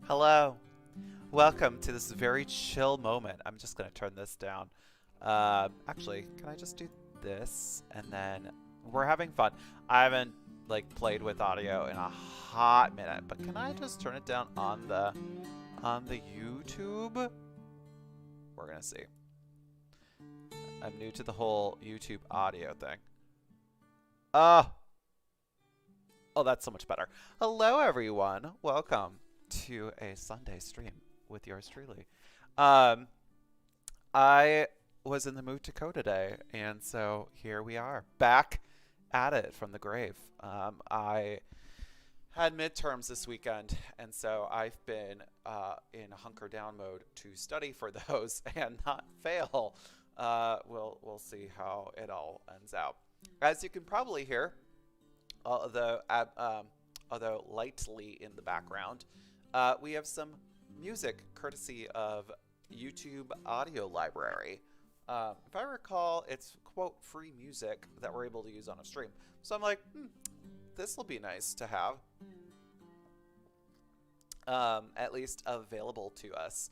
Hello. Welcome to this very chill moment. I'm just going to turn this down. Actually, can I just do this? And then we're having fun. I haven't played with audio in a hot minute, but can I just turn it down on the YouTube? We're going to see. I'm new to the whole YouTube audio thing. Oh, that's so much better. Hello, everyone. Welcome to a Sunday stream with yours truly. I was in the mood to code today, and so here we are, back at it from the grave. I had midterms this weekend, and so I've been in hunker down mode to study for those and not fail. We'll see how it all ends out. As you can probably hear, although lightly in the background, we have some music courtesy of YouTube Audio Library. If I recall, it's, quote, free music that we're able to use on a stream. So I'm like, this will be nice to have, at least available to us,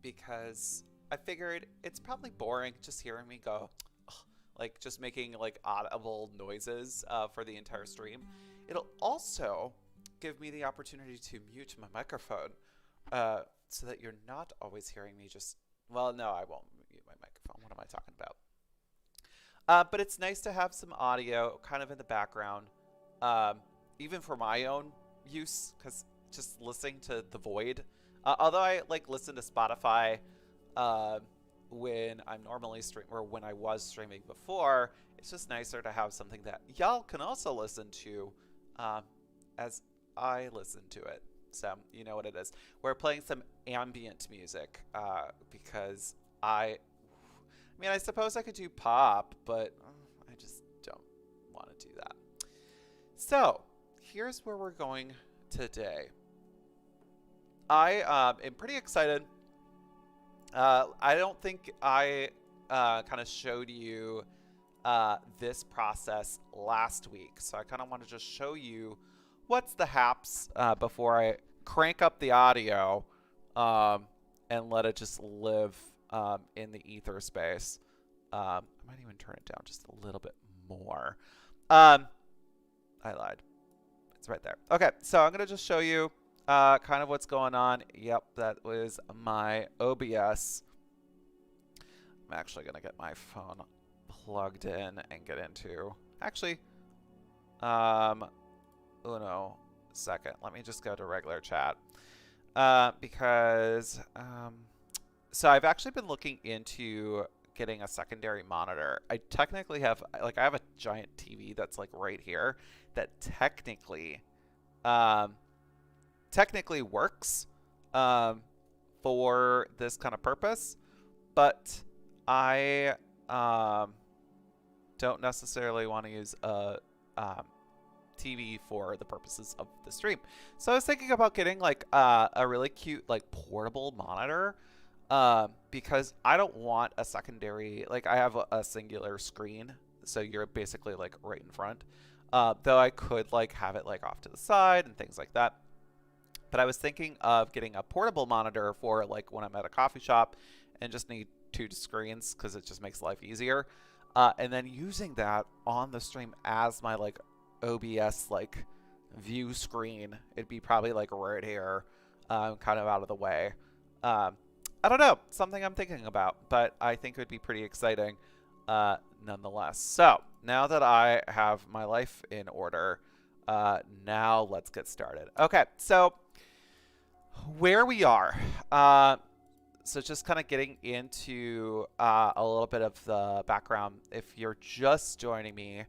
because I figured it's probably boring just hearing me go, just making audible noises for the entire stream. It'll also give me the opportunity to mute my microphone so that you're not always hearing me well, no, I won't mute my microphone. What am I talking about? But it's nice to have some audio kind of in the background, even for my own use, because just listening to the void, although I listen to Spotify when I'm normally when I was streaming before, it's just nicer to have something that y'all can also listen to as I listen to it. So you know what it is. We're playing some ambient music because I suppose I could do pop, but I just don't want to do that. So here's where we're going today. I am pretty excited. I don't think I kind of showed you this process last week, so I kind of want to just show you what's the haps before I crank up the audio and let it just live in the ether space. I might even turn it down just a little bit more. I lied. It's right there. Okay, so I'm going to just show you kind of what's going on. Yep, that was my OBS. I'm actually going to get my phone plugged in and get into... Actually, uno second. Let me just go to regular chat. Because... so I've actually been looking into getting a secondary monitor. I technically have... I have a giant TV that's right here that technically works for this kind of purpose, but I don't necessarily want to use a TV for the purposes of the stream. So I was thinking about getting a really cute portable monitor because I don't want a secondary, I have a singular screen, so you're basically right in front, though I could have it off to the side and things like that. But I was thinking of getting a portable monitor for when I'm at a coffee shop and just need two screens because it just makes life easier. And then using that on the stream as my OBS view screen. It'd be probably right here, kind of out of the way. I don't know, something I'm thinking about, but I think it would be pretty exciting nonetheless. So now that I have my life in order, now let's get started. Okay, so where we are. So just kind of getting into a little bit of the background. If you're just joining me,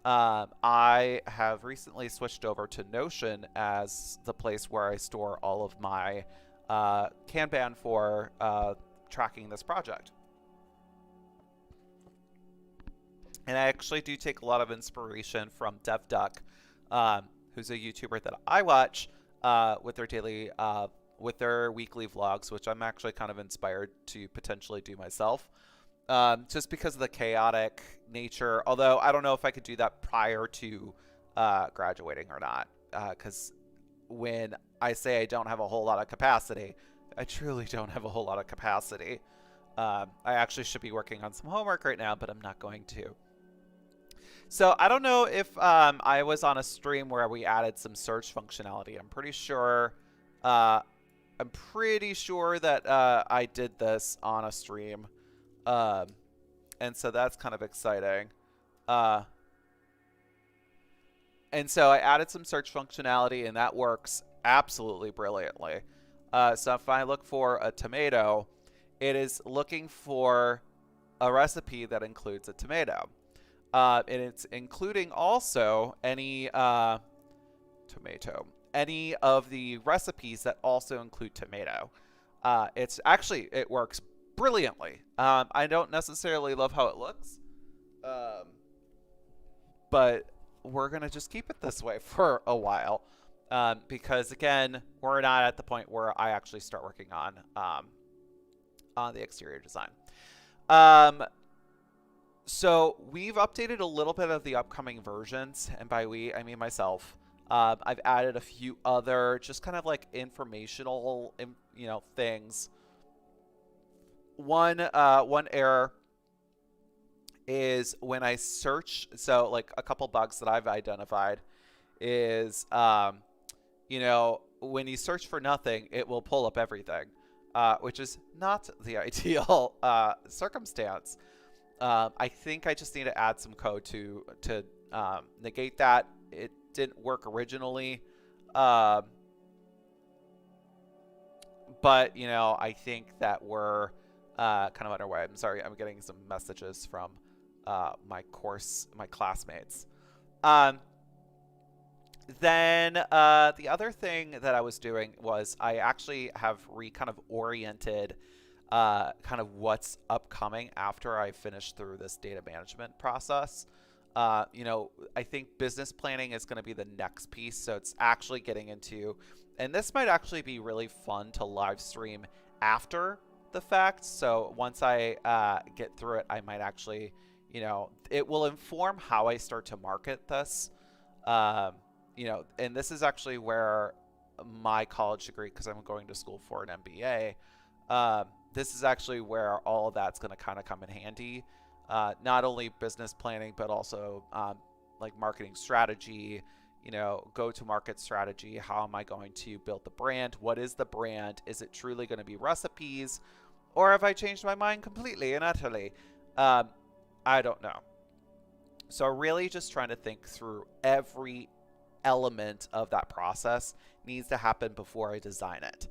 I have recently switched over to Notion as the place where I store all of my Kanban for tracking this project. And I actually do take a lot of inspiration from DevDuck, who's a YouTuber that I watch with their weekly vlogs, which I'm actually kind of inspired to potentially do myself, just because of the chaotic nature. Although I don't know if I could do that prior to graduating or not, because when I say I don't have a whole lot of capacity, I truly don't have a whole lot of capacity. I actually should be working on some homework right now, but I'm not going to. So I don't know if I was on a stream where we added some search functionality. Uh, I'm pretty sure that I did this on a stream, um, and so that's kind of exciting. Uh, and so I added some search functionality, and that works absolutely brilliantly. So if I look for a tomato, it is looking for a recipe that includes a tomato. And it's including also any any of the recipes that also include tomato. It works brilliantly. I don't necessarily love how it looks, um, but we're gonna just keep it this way for a while, because again, we're not at the point where I actually start working on the exterior design. Um, So we've updated a little bit of the upcoming versions, and by we, I mean myself. I've added a few other just kind of like informational, things. One error is when I search. So like a couple bugs that I've identified is, when you search for nothing, it will pull up everything, which is not the ideal circumstance. I think I just need to add some code to negate that. It didn't work originally, but I think that we're kind of underway. I'm sorry, I'm getting some messages from my classmates. Then the other thing that I was doing was I actually have kind of oriented kind of what's upcoming after I finish through this data management process. I think business planning is going to be the next piece. So it's actually getting into, and this might actually be really fun to live stream after the fact. So once I get through it, I might actually, it will inform how I start to market this. And this is actually where my college degree, because I'm going to school for an MBA, this is actually where all of that's going to kind of come in handy. Not only business planning, but also like marketing strategy, go-to-market strategy. How am I going to build the brand? What is the brand? Is it truly going to be recipes? Or have I changed my mind completely and utterly? I don't know. So really just trying to think through every element of that process needs to happen before I design it.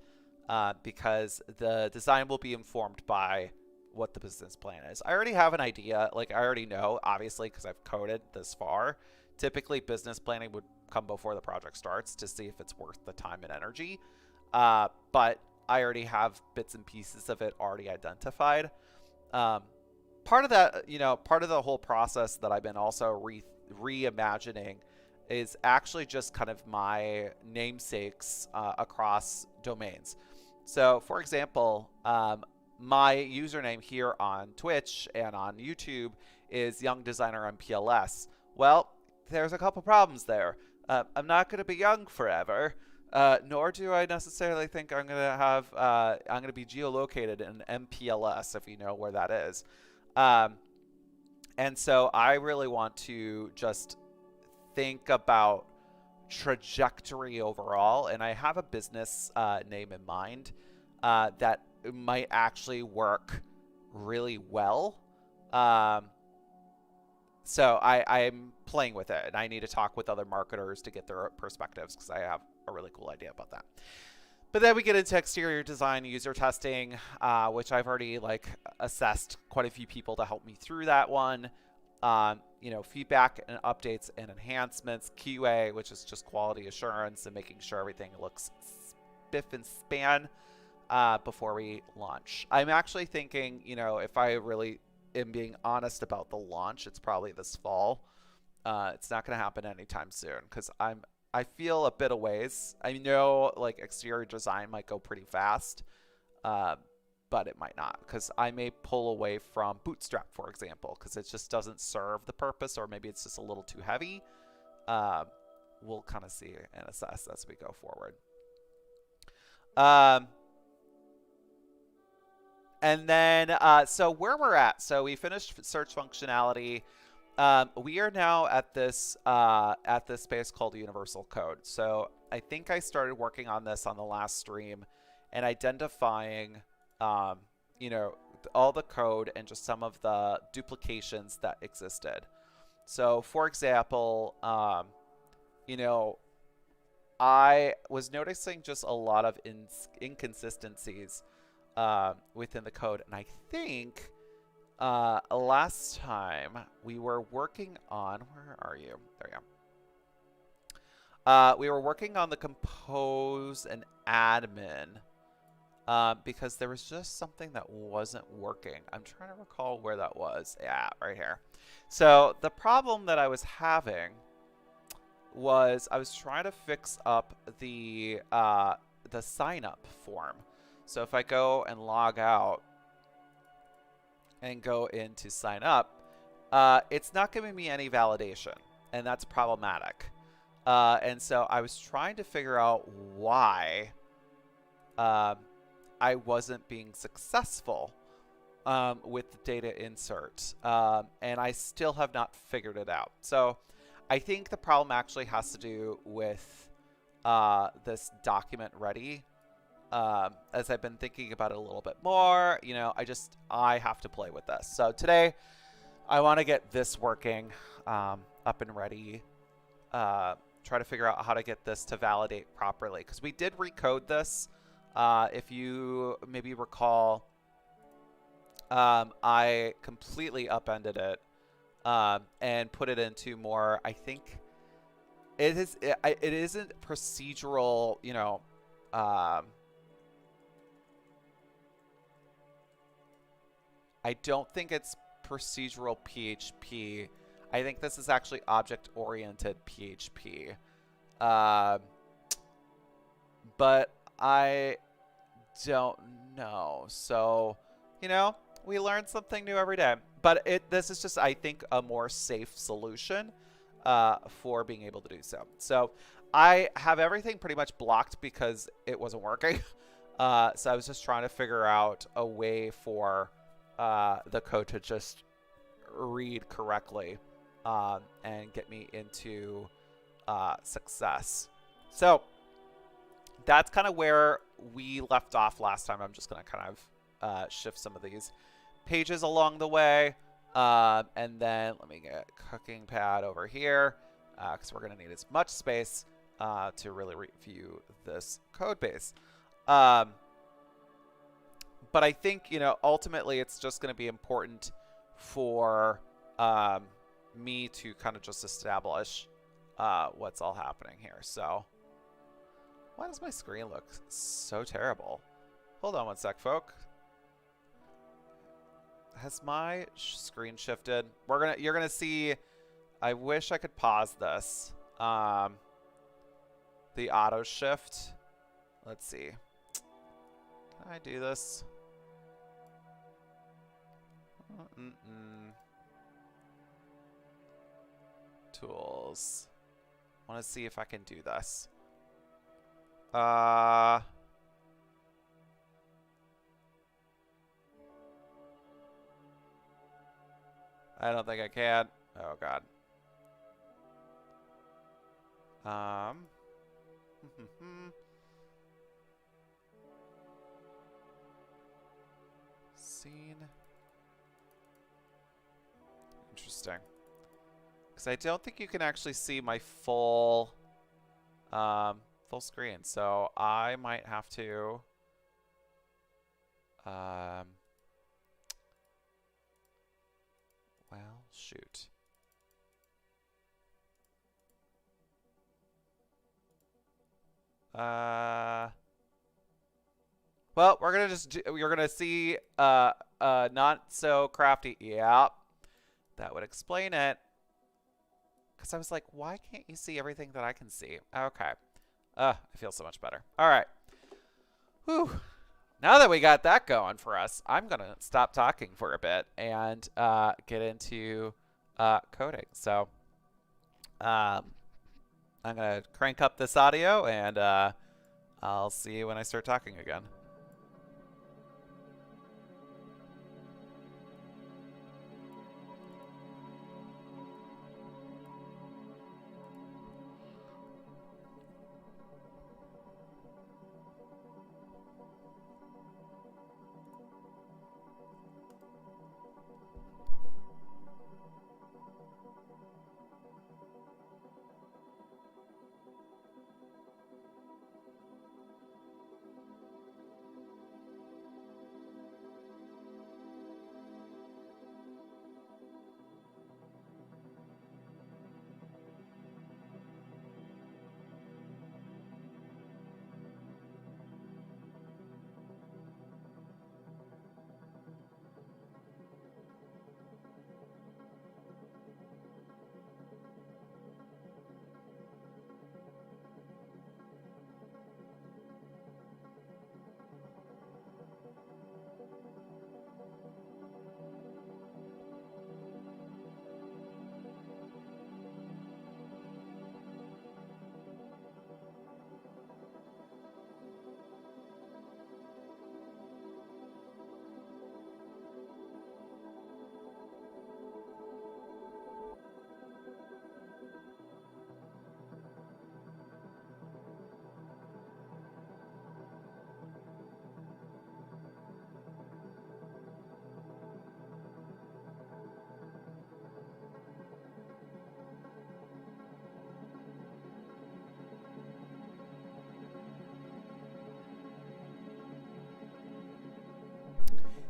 Because the design will be informed by what the business plan is. I already have an idea. Like, I already know, obviously, because I've coded this far. Typically, business planning would come before the project starts to see if it's worth the time and energy. But I already have bits and pieces of it already identified. Part of that, part of the whole process that I've been also reimagining is actually just kind of my namesakes across domains. So, for example, my username here on Twitch and on YouTube is Young Designer MPLS. Well, there's a couple problems there. I'm not going to be young forever, nor do I necessarily think I'm going to be geolocated in MPLS, if you know where that is. And so I really want to just think about trajectory overall, and I have a business name in mind that might actually work really well. So I'm playing with it, and I need to talk with other marketers to get their perspectives because I have a really cool idea about that. But then we get into exterior design, user testing, which I've already assessed quite a few people to help me through that one. Feedback and updates and enhancements, QA, which is just quality assurance and making sure everything looks spiff and span before we launch. I'm actually thinking, if I really am being honest about the launch, it's probably this fall. It's not going to happen anytime soon because I feel a bit of ways. I know exterior design might go pretty fast, but it might not because I may pull away from Bootstrap, for example, because it just doesn't serve the purpose, or maybe it's just a little too heavy. we'll kind of see and assess as we go forward. Um, and then, so where we're at, so we finished search functionality. We are now at this space called universal code. So I think I started working on this on the last stream and identifying, you know, all the code and just some of the duplications that existed. So for example, you know, I was noticing just a lot of inconsistencies within the code. And I think last time we were working on, where are you? There you go. We were working on the compose and admin because there was just something that wasn't working. I'm trying to recall where that was. Yeah, right here. So the problem that I was having was I was trying to fix up the sign up form. So if I go and log out and go into sign up, it's not giving me any validation, and that's problematic. And so I was trying to figure out why I wasn't being successful with the data insert, and I still have not figured it out. So I think the problem actually has to do with this document ready. As I've been thinking about it a little bit more, you know, I have to play with this. So today I want to get this working up and ready, try to figure out how to get this to validate properly, because we did recode this. If you maybe recall, I completely upended it and put it into more, I think it isn't procedural, you know, I don't think it's procedural PHP. I think this is actually object-oriented PHP. But I don't know. So, you know, we learn something new every day. But this is just, I think, a more safe solution for being able to do so. So I have everything pretty much blocked because it wasn't working. So I was just trying to figure out a way for the code to just read correctly and get me into success. So that's kind of where we left off last time. I'm just going to kind of shift some of these pages along the way. And then let me get cooking pad over here because we're going to need as much space to really review this code base. But I think, you know, ultimately it's just going to be important for me to kind of just establish what's all happening here. So why does my screen look so terrible? Hold on one sec, folk. Has my screen shifted? You're gonna see. I wish I could pause this. The auto shift. Let's see. Can I do this? Tools. I want to see if I can do this. I don't think I can. Oh god. Scene. Interesting. Because I don't think you can actually see my full screen. So I might have to well, shoot. Well, we're gonna see not so crafty. Yep. That would explain it. Because I was like, why can't you see everything that I can see? Okay. I feel so much better. All right. Whew. Now that we got that going for us, I'm going to stop talking for a bit and get into coding. So I'm gonna crank up this audio, and I'll see you when I start talking again.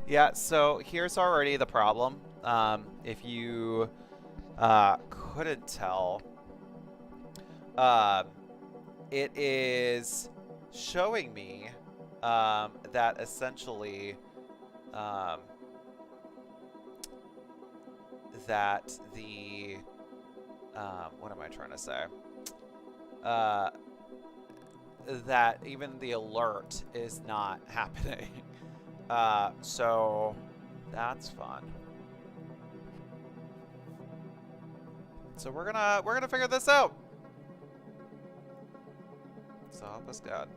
Yeah, so here's already the problem. If you couldn't tell, um, it is showing me that essentially um, that the what am I trying to say? Uh, that even the alert is not happening. So that's fun. So we're gonna figure this out. So help us God.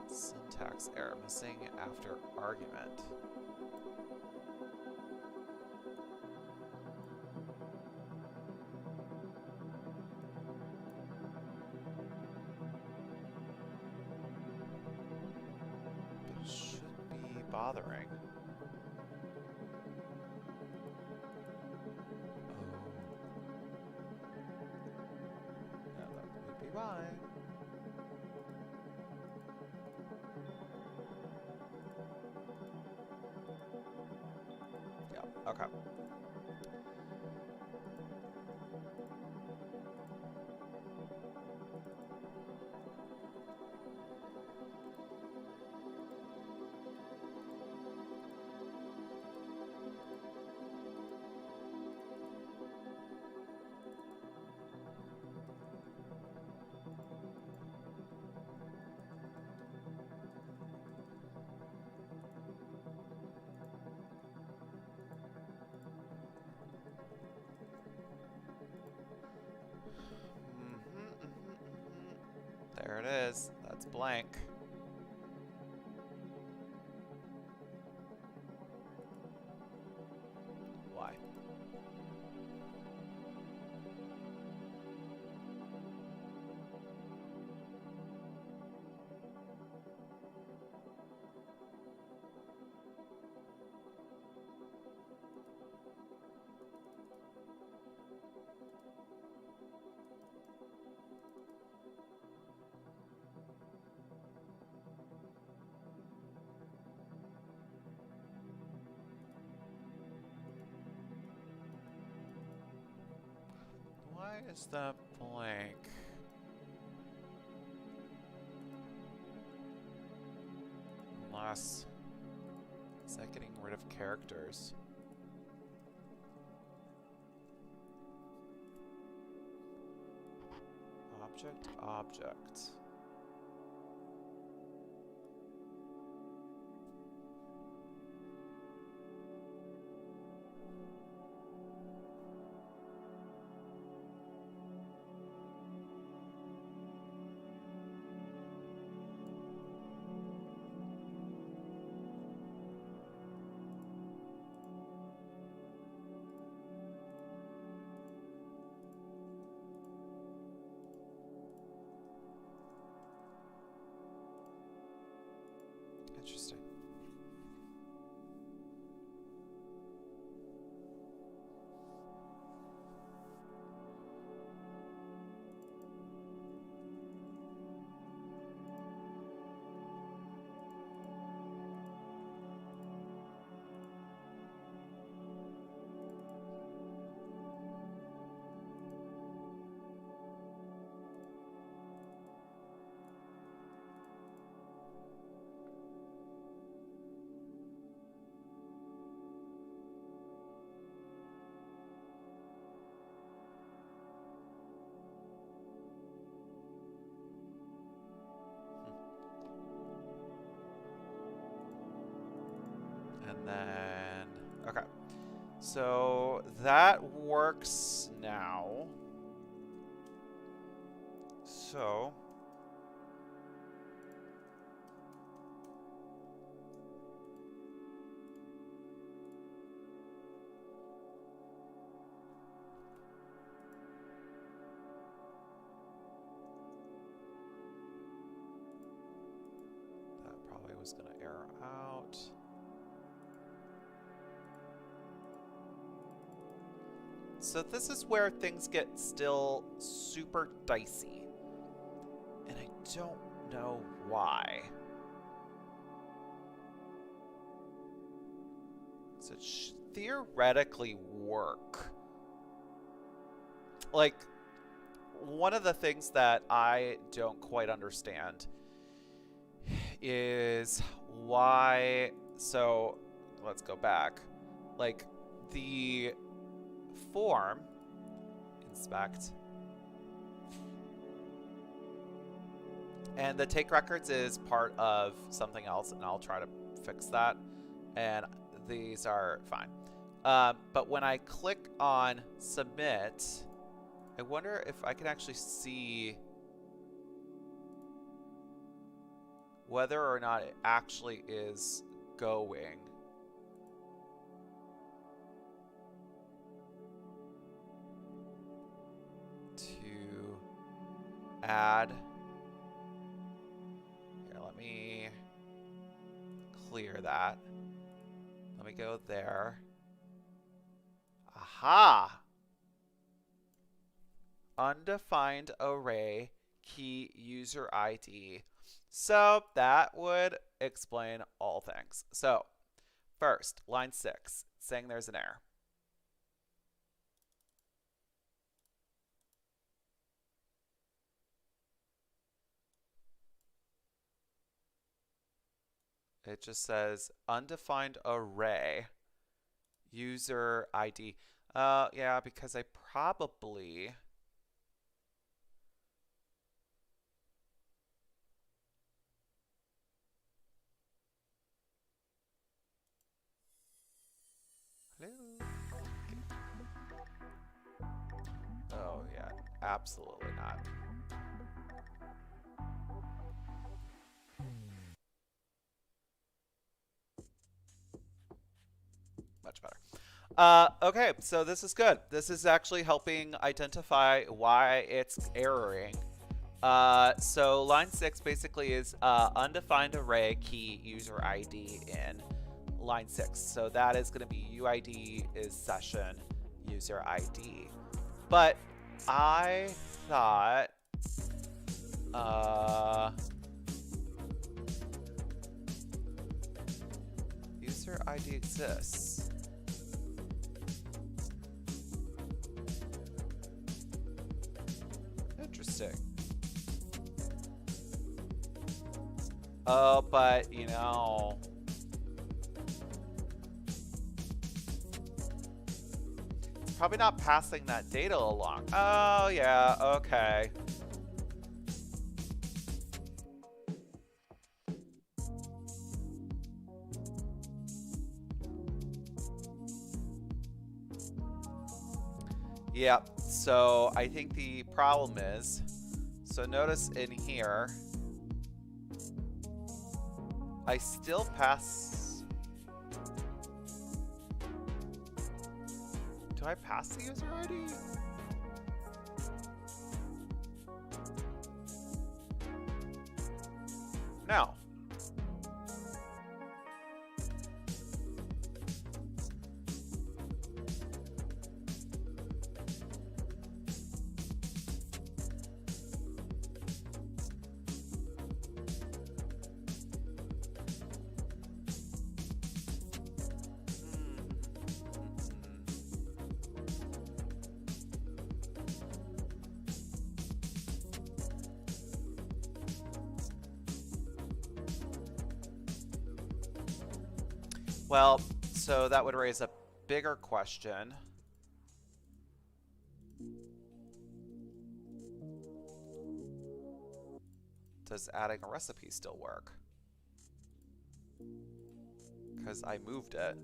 Syntax error missing after argument. But it shouldn't be bothering. Oh. Yeah, that would be why. Yeah, okay. is. That's blank. Why? Why is that blank? Unless... Is that getting rid of characters? Object, object. Interesting. And then, okay. So that works now. So that probably was going to error out. So this is where things get still super dicey. And I don't know why. So it should theoretically work. Like, one of the things that I don't quite understand is why... So, let's go back. Like, the form, inspect, and the take records is part of something else, and I'll try to fix that, and these are fine. But when I click on submit, I wonder if I can actually see whether or not it actually is going. To add. Here, let me clear that. Let me go there. Aha! Undefined array key user ID. So that would explain all things. So first, line 6, saying there's an error. It just says undefined array user ID. Yeah, because I probably... Hello? Oh, yeah, absolutely not. Okay, so this is good. This is actually helping identify why it's erroring. So line 6 basically is undefined array key user ID in line 6. So that is going to be UID is session user ID. But I thought user ID exists. Interesting. Oh, but you know, it's probably not passing that data along. Oh yeah, okay. Yep, so I think the problem is, so notice in here, I still pass. Do I pass the user ID? No. Well, so that would raise a bigger question. Does adding a recipe still work? Because I moved it.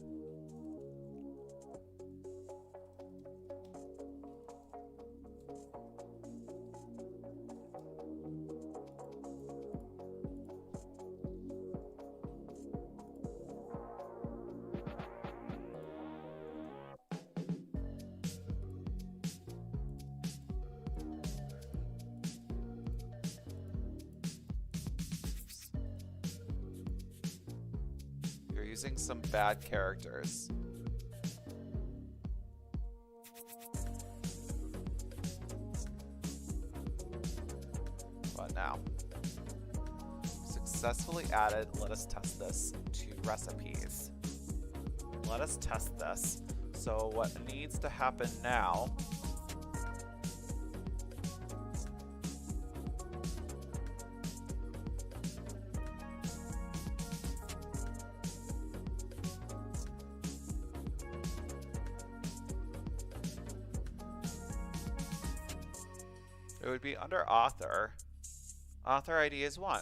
You're using some bad characters. What now? Successfully added, let us test this, to recipes. Let us test this. So what needs to happen now it would be under author. Author ID is 1.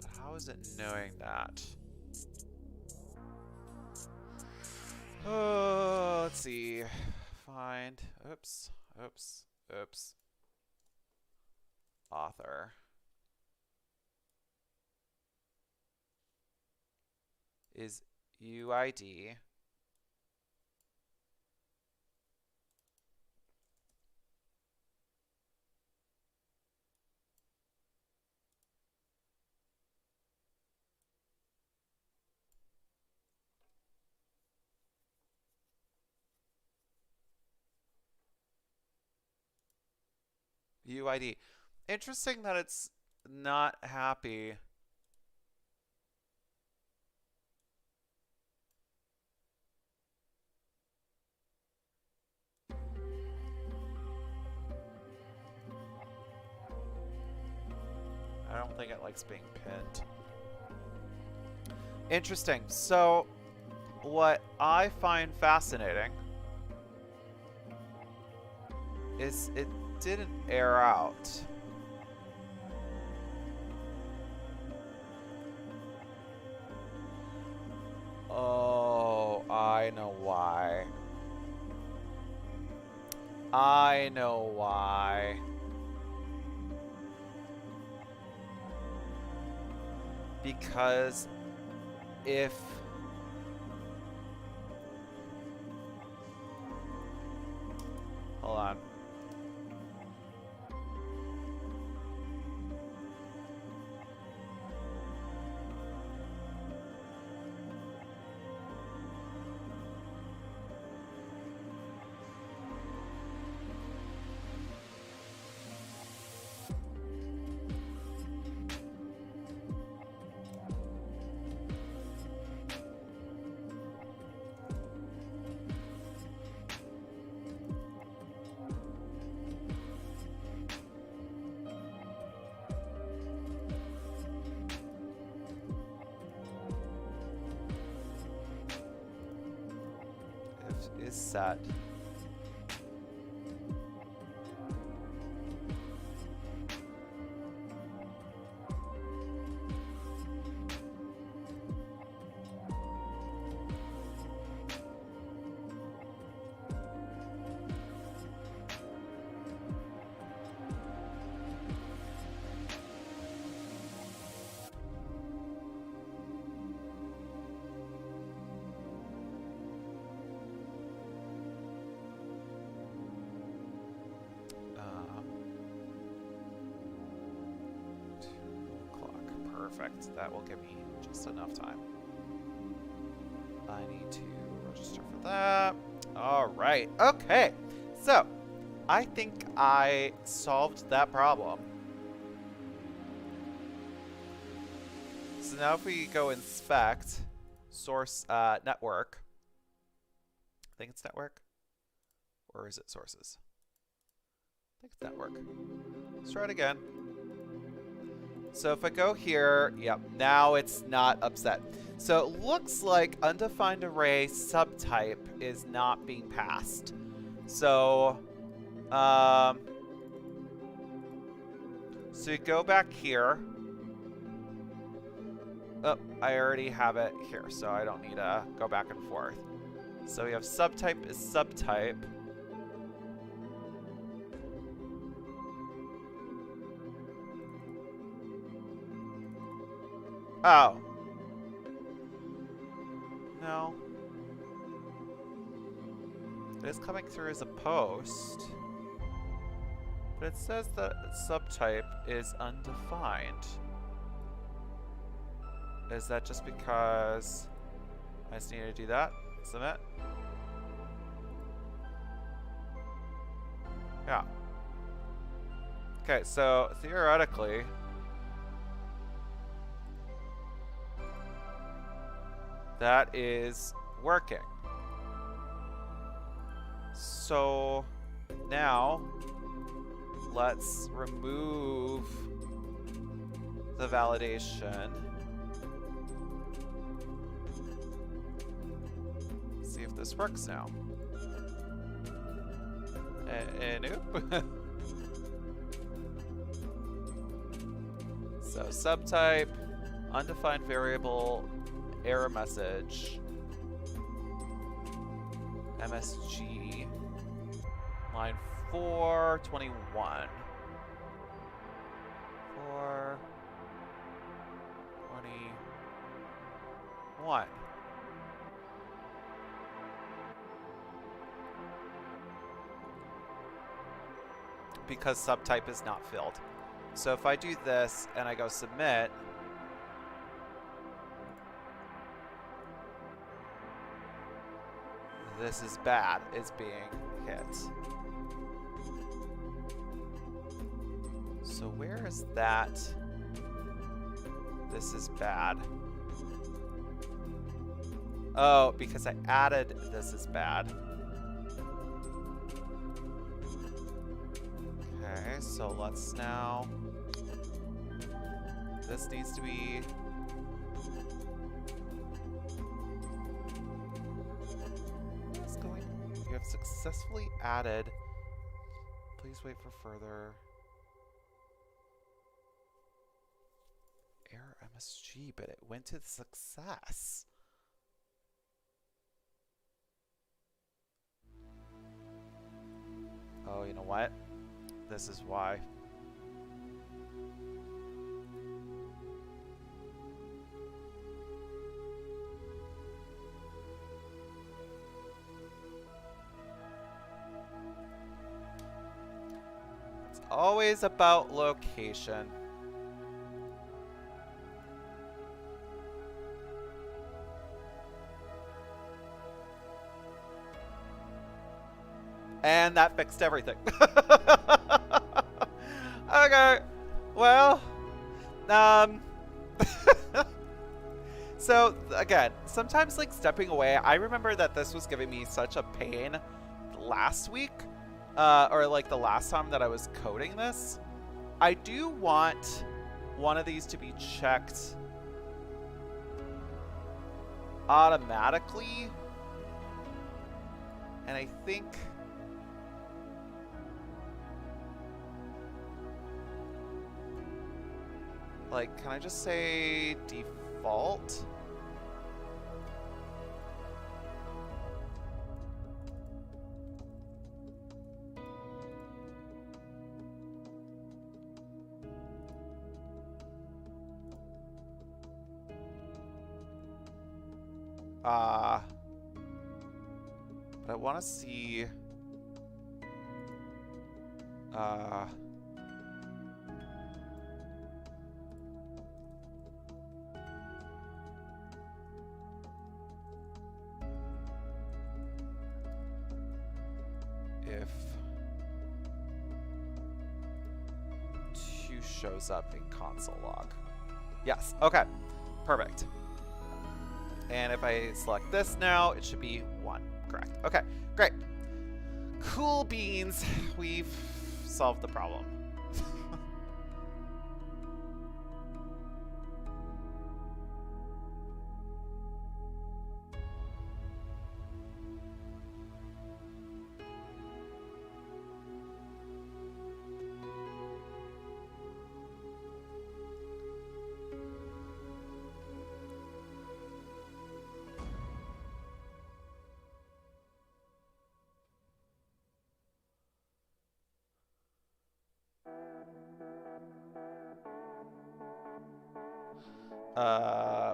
But how is it knowing that? Oh, let's see. Find. Oops. Oops. Oops. Author. Is UID. UID. Interesting that it's not happy. I don't think it likes being pinned. Interesting. So, what I find fascinating is it didn't air out. Oh, I know why. I know why. Because if hold on. If is set. Perfect. That will give me just enough time. I need to register for that. All right. Okay. So, I think I solved that problem. So now if we go inspect source network, I think it's network, or is it sources? I think it's network. Let's try it again. So if I go here, yep, now it's not upset. So it looks like undefined array subtype is not being passed. So, so you go back here. Oh, I already have it here, so I don't need to go back and forth. So we have subtype is subtype. Oh. No. It's coming through as a post. But it says that subtype is undefined. Is that just because I just need to do that? Submit? Yeah. Okay, so theoretically, that is working. So now let's remove the validation. See if this works now. Nope. So subtype, undefined variable, error message, MSG, line 421. 421. Because subtype is not filled. So if I do this and I go submit, this is bad, is being hit. So where is that? This is bad. Oh, because I added this is bad. Okay, so let's now... This needs to be... What's going on? You have successfully added... Please wait for further... Error MSG, but it went to success. Oh, you know what? This is why. always about location. And that fixed everything. Okay. Well, um, so again, sometimes like stepping away, I remember that this was giving me such a pain last week, or like the last time that I was coding this. I do want one of these to be checked automatically, and I think like, can I just say default? But I want to see, if 2 shows up in console log. Yes, okay, perfect. And if I select this now, it should be 1. Correct. Okay, great. Cool beans. We've solved the problem.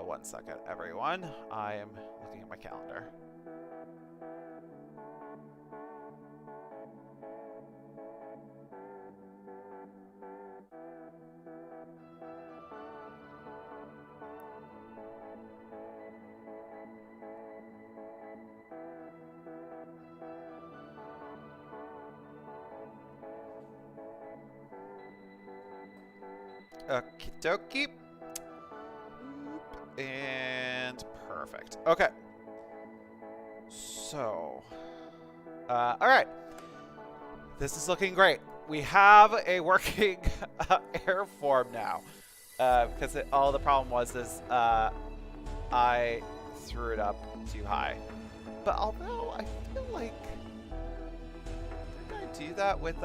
One second, everyone. I am looking at my calendar. Okie dokie. And perfect. Okay. So, all right. This is looking great. We have a working air form now. Because all the problem was is I threw it up too high. But although I feel like, did I do that with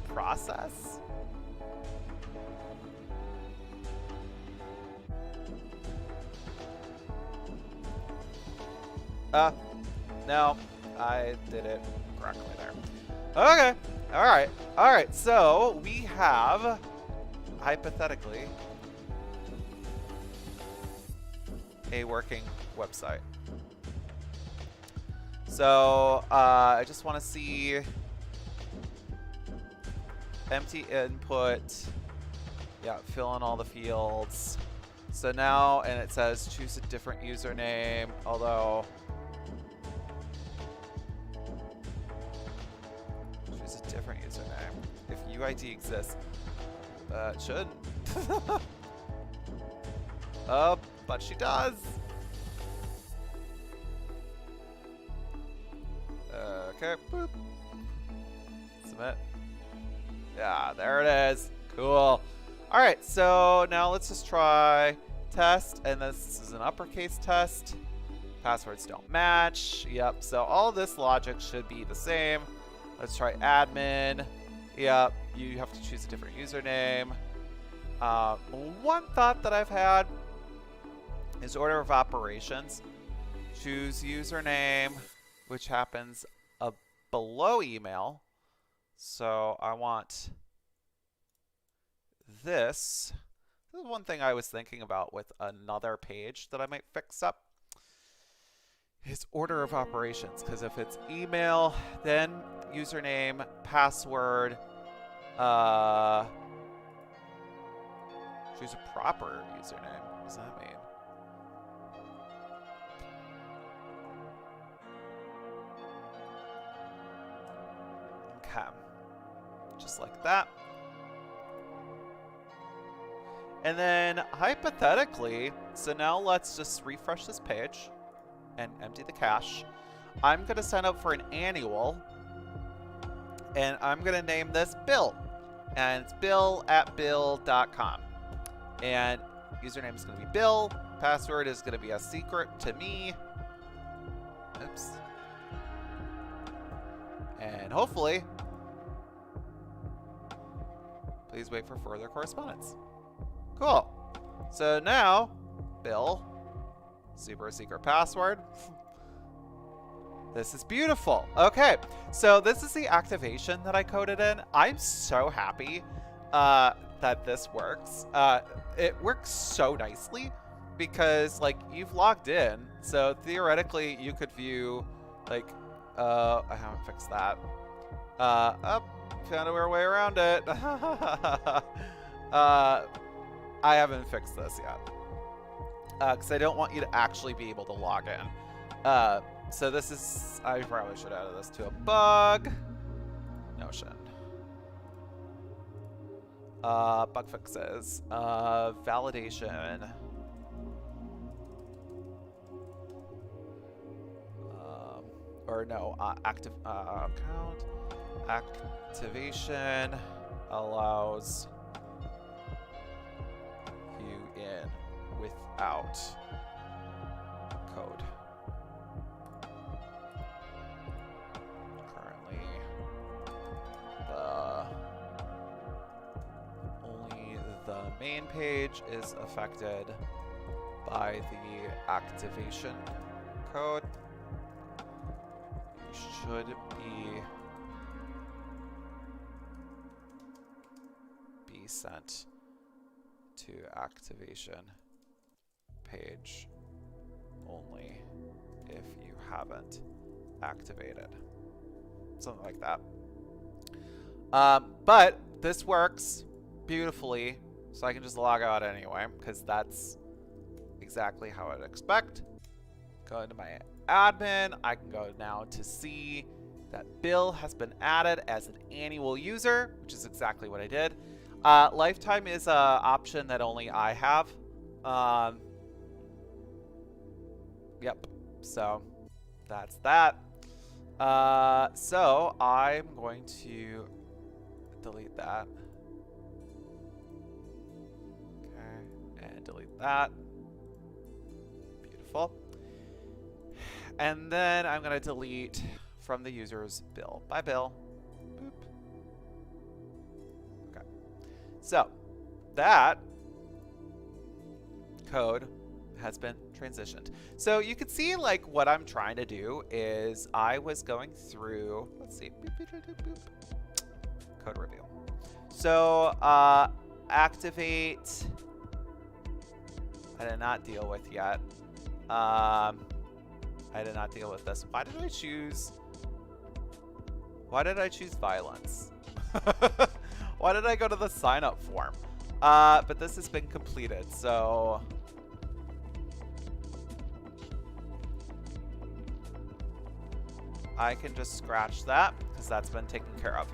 process? No, I did it correctly there. Okay, all right. So we have, hypothetically, a working website. So I just want to see empty input. Yeah, fill in all the fields. So now, and it says choose a different username, although choose a different username. If UID exists, it should. But she does. Okay, boop. Submit. Yeah, there it is. Cool. All right, so now let's just try test, and this is an uppercase test. Passwords don't match. Yep, so all this logic should be the same. Let's try admin. Yep, you have to choose a different username. One thought that I've had is order of operations. Choose username, which happens below email. So I want this. This is one thing I was thinking about with another page that I might fix up. Is order of operations, because if it's email, then username, password, Uh, choose a proper username. What does that mean? Okay. Just like that. And then hypothetically, so now let's just refresh this page and empty the cache. I'm going to sign up for an annual, and I'm going to name this Bill. And it's bill@bill.com. And username is going to be Bill. Password is going to be a secret to me. Oops. And hopefully, please wait for further correspondence. Cool. So now, Bill, super secret password. This is beautiful. Okay, so this is the activation that I coded in. I'm so happy that this works. It works so nicely because, like, you've logged in. So theoretically, you could view, like, I haven't fixed that. Found a weird way around it. I haven't fixed this yet because I don't want you to actually be able to log in. So this is, I probably should add this to a bug. Notion. Bug fixes. Validation. Or no, active account. Activation allows you in without code. Currently, only the main page is affected by the activation code. You should be sent to activation page only if you haven't activated. Something like that. But this works beautifully, so I can just log out anyway, because that's exactly how I'd expect. Go into my admin. I can go now to see that Bill has been added as an annual user, which is exactly what I did. Lifetime is an option that only I have. Yep. So that's that. So I'm going to delete that. Okay, and delete that. Beautiful. And then I'm going to delete from the user's Bill. Bye, Bill. Boop. Okay. So that code has been transitioned. So you can see, like, what I'm trying to do is I was going through, let's see, boop, boop, boop, boop, boop. Code reveal. So activate, I did not deal with yet. I did not deal with this. Why did I choose violence? Why did I go to the sign up form? But this has been completed, so I can just scratch that because that's been taken care of.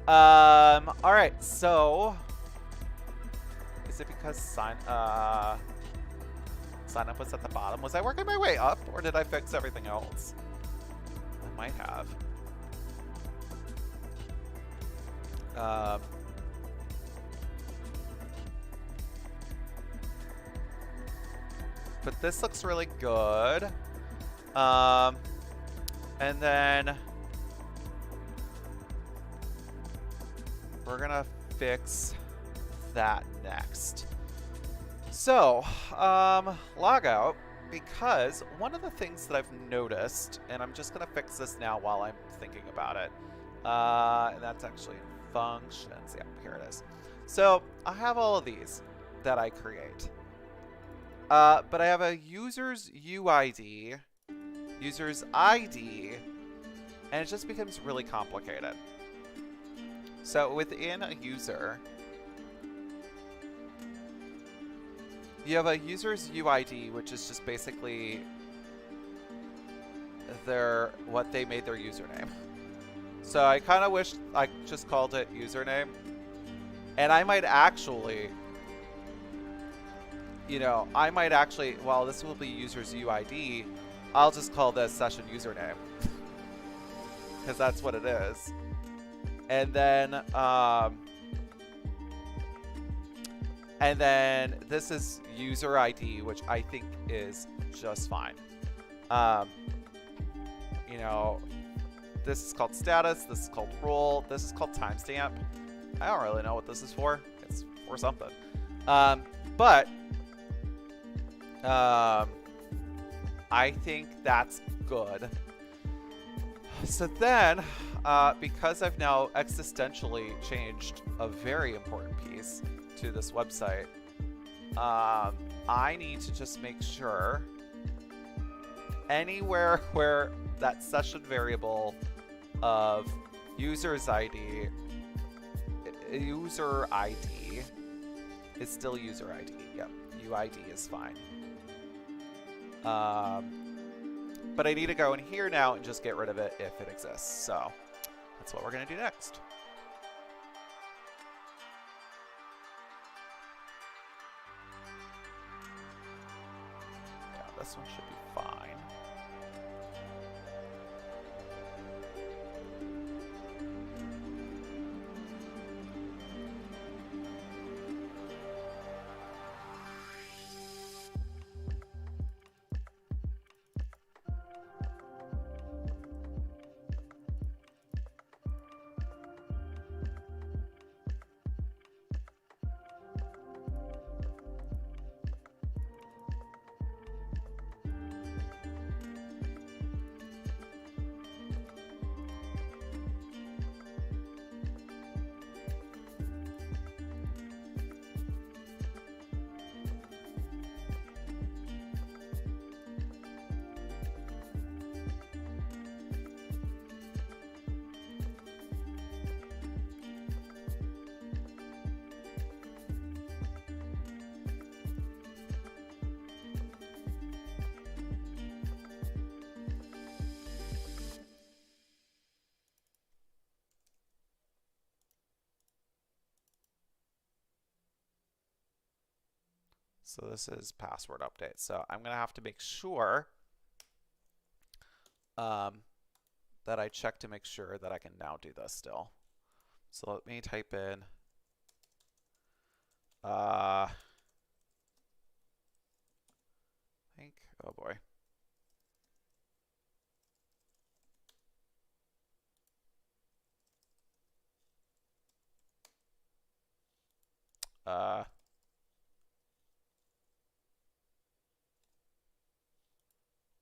All right, so is it because sign up was at the bottom? Was I working my way up, or did I fix everything else? I might have. But this looks really good. And then we're gonna fix that next. So, log out, because one of the things that I've noticed, and I'm just gonna fix this now while I'm thinking about it, and that's actually functions. Yeah, here it is. So I have all of these that I create, but I have a user's UID, user's ID, and it just becomes really complicated. So within a user, you have a user's UID, which is just basically what they made their username. So I kind of wish I just called it username. And I might actually, well, this will be user's UID, I'll just call this session username. Because that's what it is. And then this is user ID, which I think is just fine. This is called status, this is called role, this is called timestamp. I don't really know what this is for. It's for something. But I think that's good. So then, because I've now existentially changed a very important piece to this website, I need to just make sure anywhere where that session variable of user ID is still user ID. Yep, UID is fine. But I need to go in here now and just get rid of it if it exists. So that's what we're going to do next. Yeah, this one should be fine. So this is password update. So I'm going to have to make sure that I check to make sure that I can now do this still. So let me type in I think, oh boy.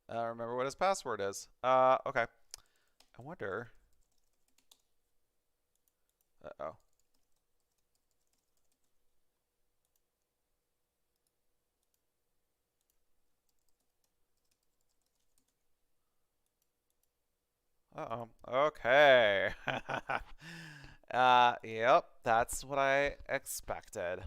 I don't remember what his password is. Okay. I wonder. Uh-oh. Uh-oh. Okay. Yep, that's what I expected.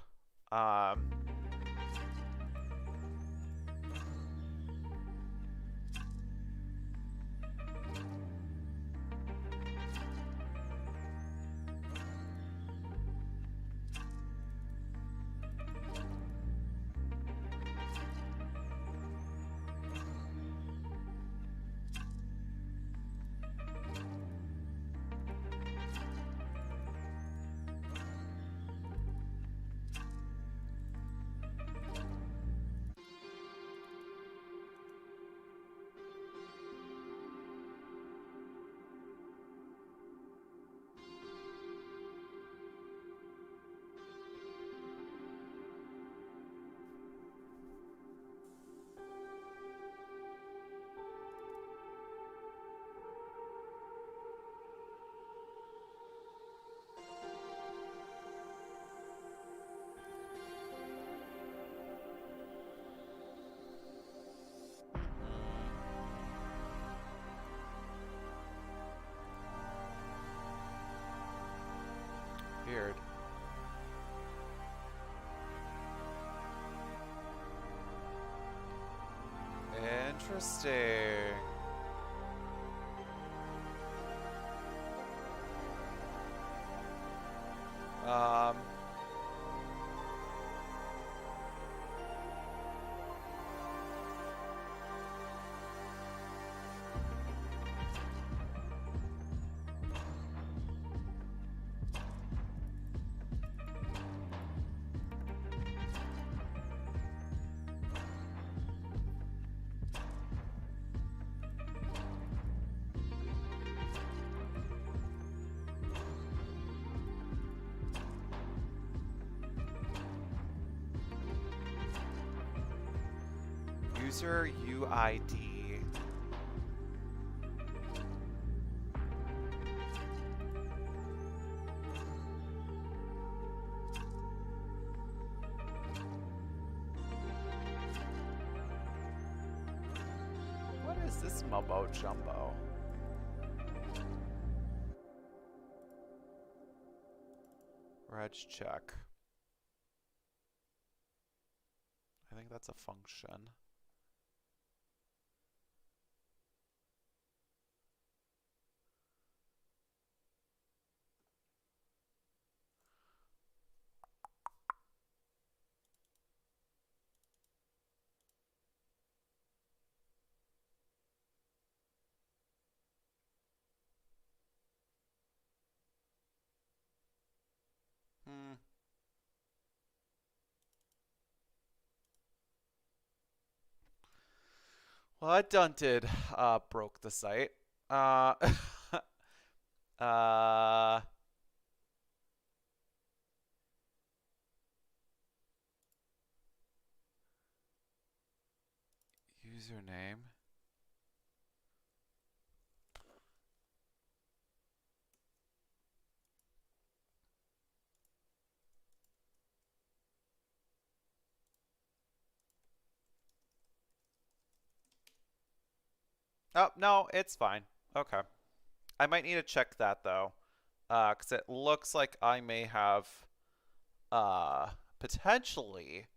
Interesting. Um, user UID. What is this mumbo jumbo? Reg check. I think that's a function. Hmm. Well, that done did broke the site. Uh, uh, username. Oh, no, it's fine. Okay. I might need to check that though, because it looks like I may have potentially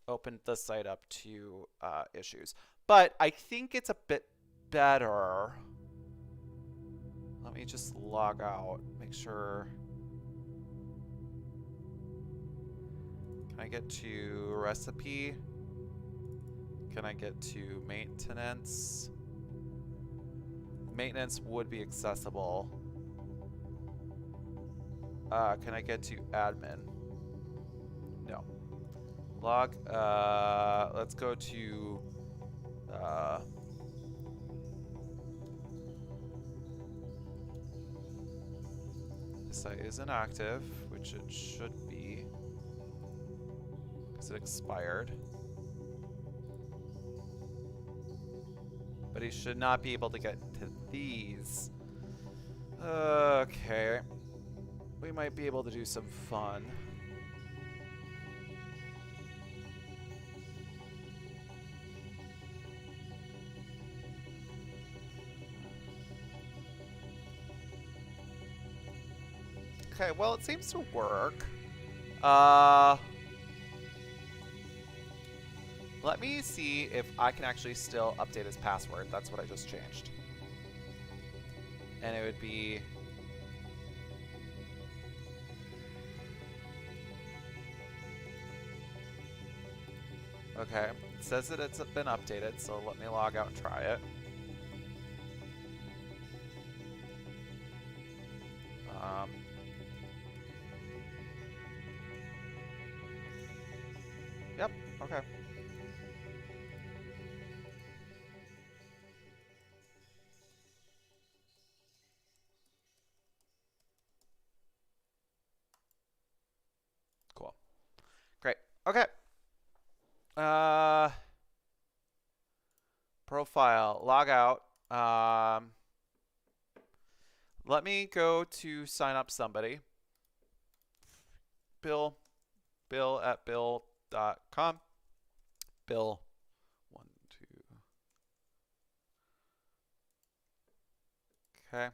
opened the site up to issues. But I think it's a bit better. Let me just log out, make sure. Can I get to recipe? Can I get to maintenance? Maintenance would be accessible. Can I get to admin? No. Log, let's go to, this site is inactive, which it should be, because it expired. But he should not be able to get to these. Okay. We might be able to do some fun. Okay, well, it seems to work. Let me see if I can actually still update his password. That's what I just changed. And it would be... Okay, it says that it's been updated, so let me log out and try it. Yep, okay. Cool. Great. Okay. Profile, log out. Let me go to sign up somebody. Bill at bill.com. Bill 1, 2. Okay.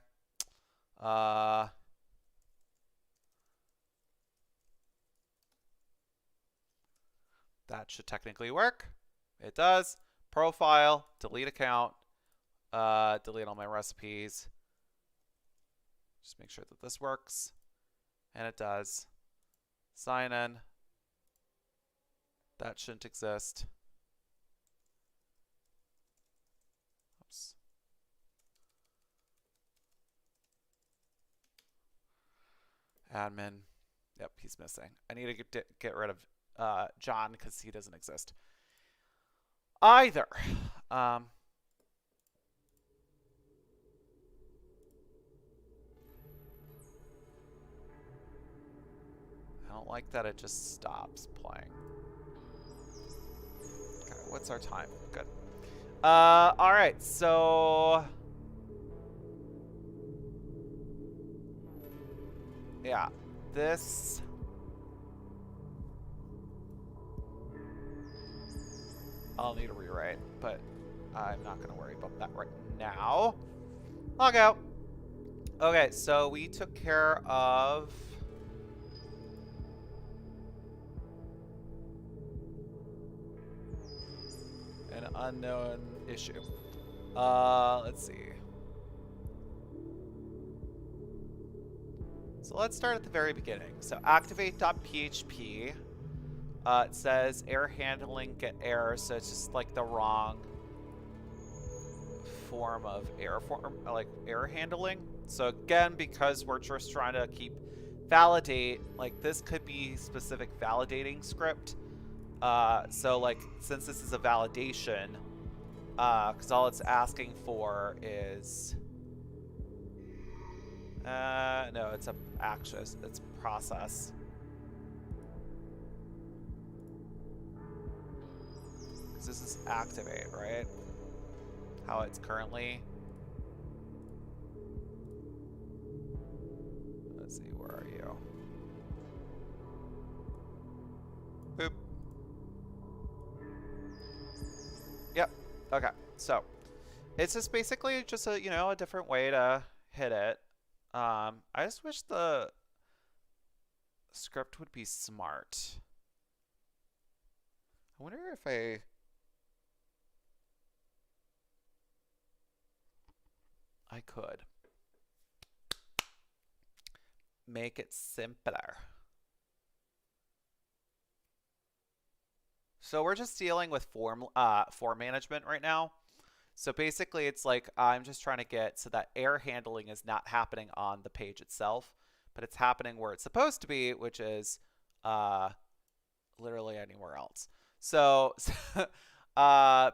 That should technically work. It does. Profile, delete account, delete all my recipes. Just make sure that this works. And it does. Sign in. That shouldn't exist. Oops. Admin. Yep, he's missing. I need to get rid of John because he doesn't exist either. I don't like that it just stops playing. Okay, what's our time? Good. All right, so yeah, this. I'll need a rewrite, but I'm not going to worry about that right now. Log out. Okay, so we took care of an unknown issue. Let's see. So let's start at the very beginning. So activate.php. It says error handling get error, so it's just like the wrong form of error handling. So again, because we're just trying to keep validate, like this could be specific validating script. So like since this is a validation, because all it's asking for is no, it's a action, it's process. Because this is activate, right? How it's currently. Let's see, where are you? Boop. Yep. Okay. So it's just basically just a a different way to hit it. I just wish the script would be smart. I wonder if I could make it simpler. So we're just dealing with form management right now. So basically it's like I'm just trying to get so that error handling is not happening on the page itself, but it's happening where it's supposed to be, which is literally anywhere else. So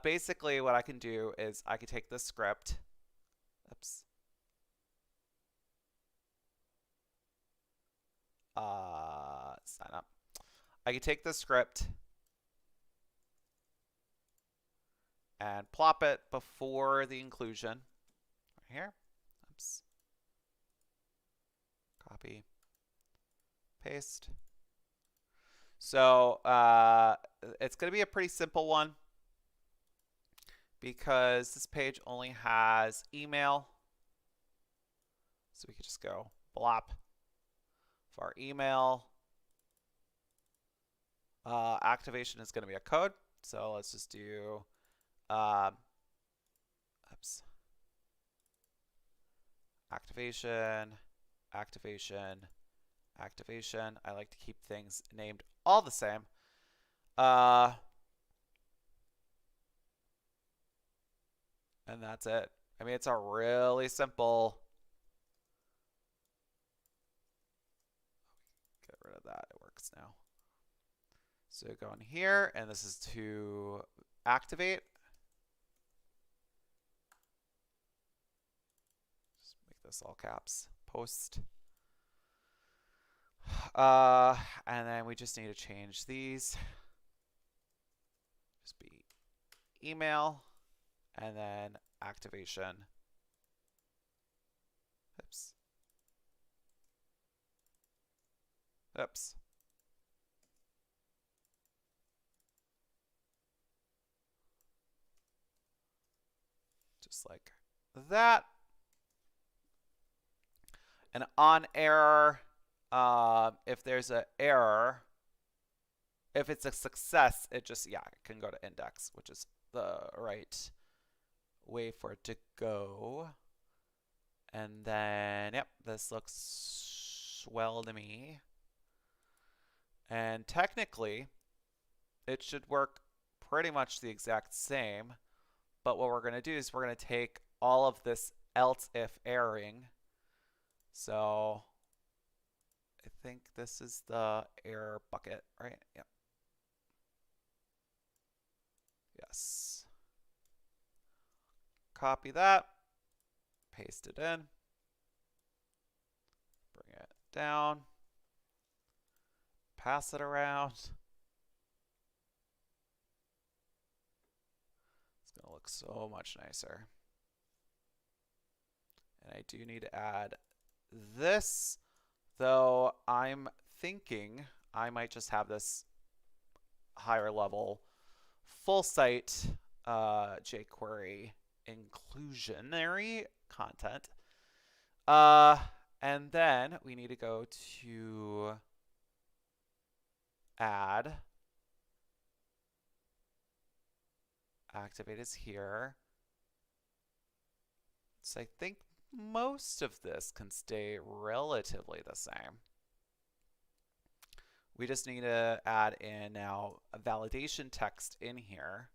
basically what I can do is I can take this script. Oops. Sign up. I can take this script and plop it before the inclusion. Right here. Oops. Copy. Paste. So it's going to be a pretty simple one because this page only has email. So we could just go blop for our email. Activation is going to be a code. So let's just do oops. Activation, activation, activation. I like to keep things named all the same. And that's it. I mean, it's a really simple. Get rid of that. It works now. So go in here, and this is to activate. Just make this all caps. Post. And then we just need to change these. Just be email, and then activation. Oops. Oops. Just like that. And on error, if there's an error, if it's a success, it just, yeah, it can go to index, which is the right way for it to go. And then, yep, this looks well to me. And technically, it should work pretty much the exact same. But what we're going to do is we're going to take all of this else if erroring. So I think this is the error bucket, right? Yep. Yes. Copy that, paste it in, bring it down, pass it around. It's going to look so much nicer. And I do need to add this, though I'm thinking I might just have this higher level full site jQuery inclusionary content. And then we need to go to add. Activate is here. So I think most of this can stay relatively the same. We just need to add in now a validation text in here.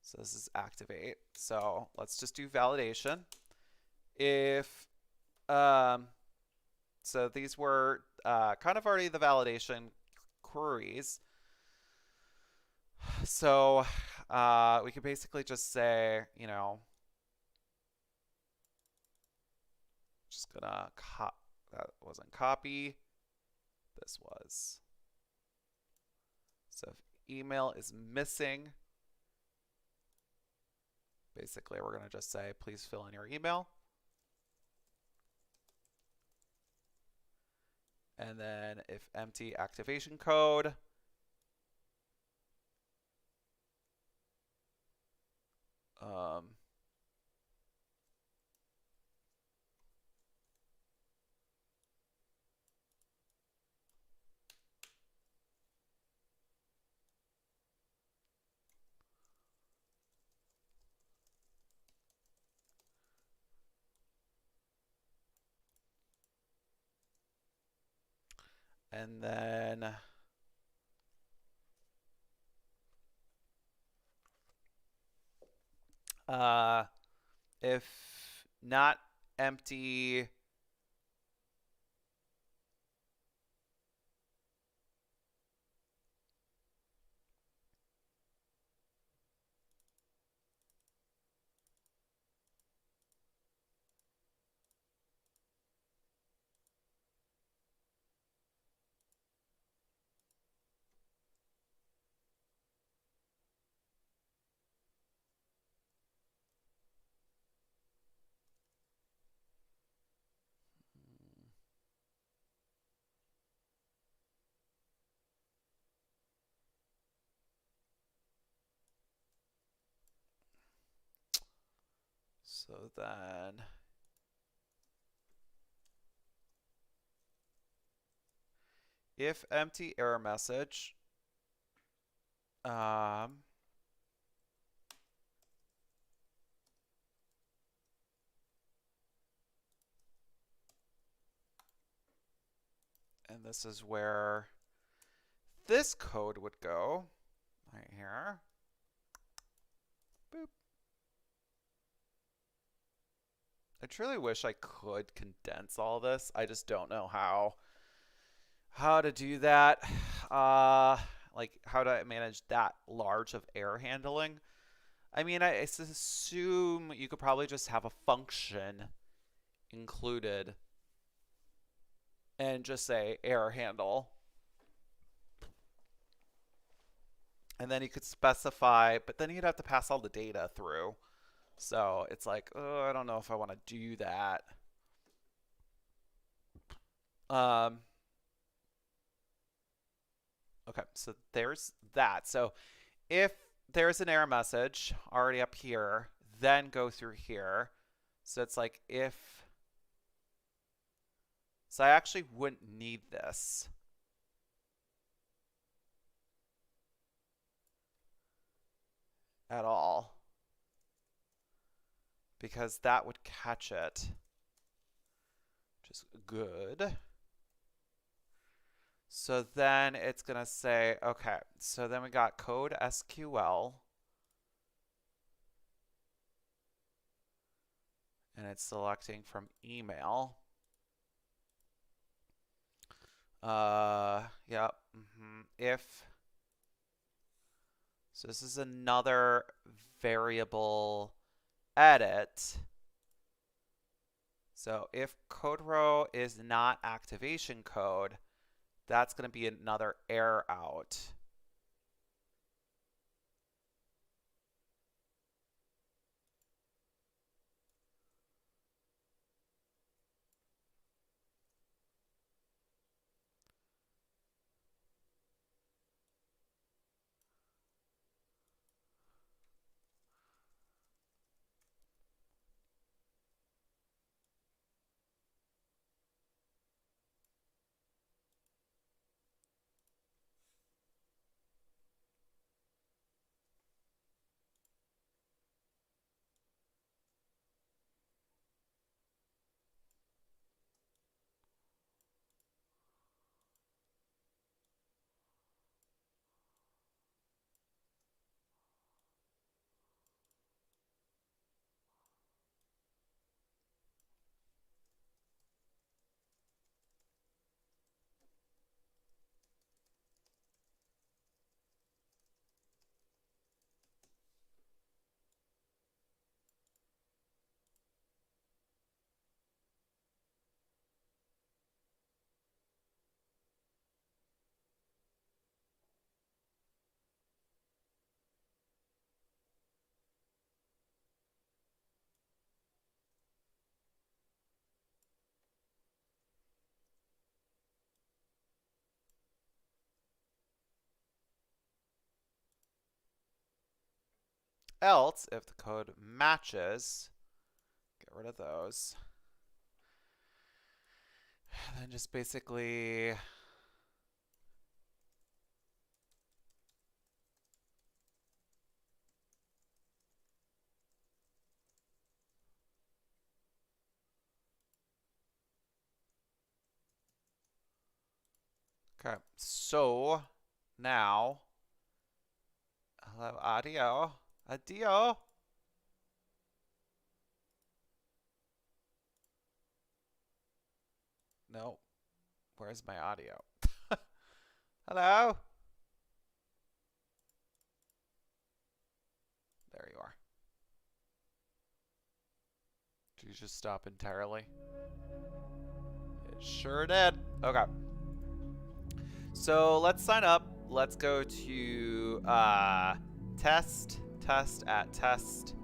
So this is activate. So let's just do validation. If, so these were kind of already the validation queries. So we could basically just say, you know, just gonna that wasn't copy. This was. So if email is missing, basically we're gonna just say, please fill in your email. And then if empty activation code, and then if not empty, so then if empty error message, and this is where this code would go, right here. Boop. I truly wish I could condense all this. I just don't know how to do that. Like how to manage that large of error handling. I mean, I assume you could probably just have a function included and just say error handle. And then you could specify, but then you'd have to pass all the data through. So it's like, oh, I don't know if I want to do that. Okay, so there's that. So if there's an error message already up here, then go through here. So it's like if, so I actually wouldn't need this. at all, because that would catch it, which is good. So then it's going to say, okay, so then we got code SQL. And it's selecting from email. Yep. If, so this is another variable edit. So if code row is not activation code, that's going to be another error out. Else, if the code matches, get rid of those. And then just basically okay, so now, hello, audio, audio. No, where's my audio? Hello? There you are. Did you just stop entirely? It sure did. Okay. So let's sign up. Let's go to test at test.com,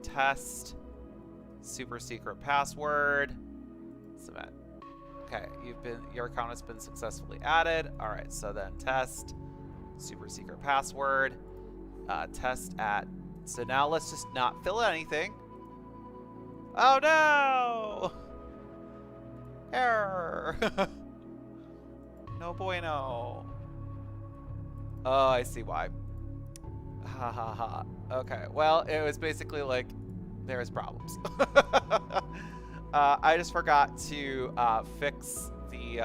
test, super secret password, submit. Okay, your account has been successfully added. All right, so then test, super secret password, test at, so now let's just not fill anything. Oh no! Error! No bueno. Oh, I see why. Ha ha ha. Okay, well, it was basically like, there's problems. I just forgot to fix the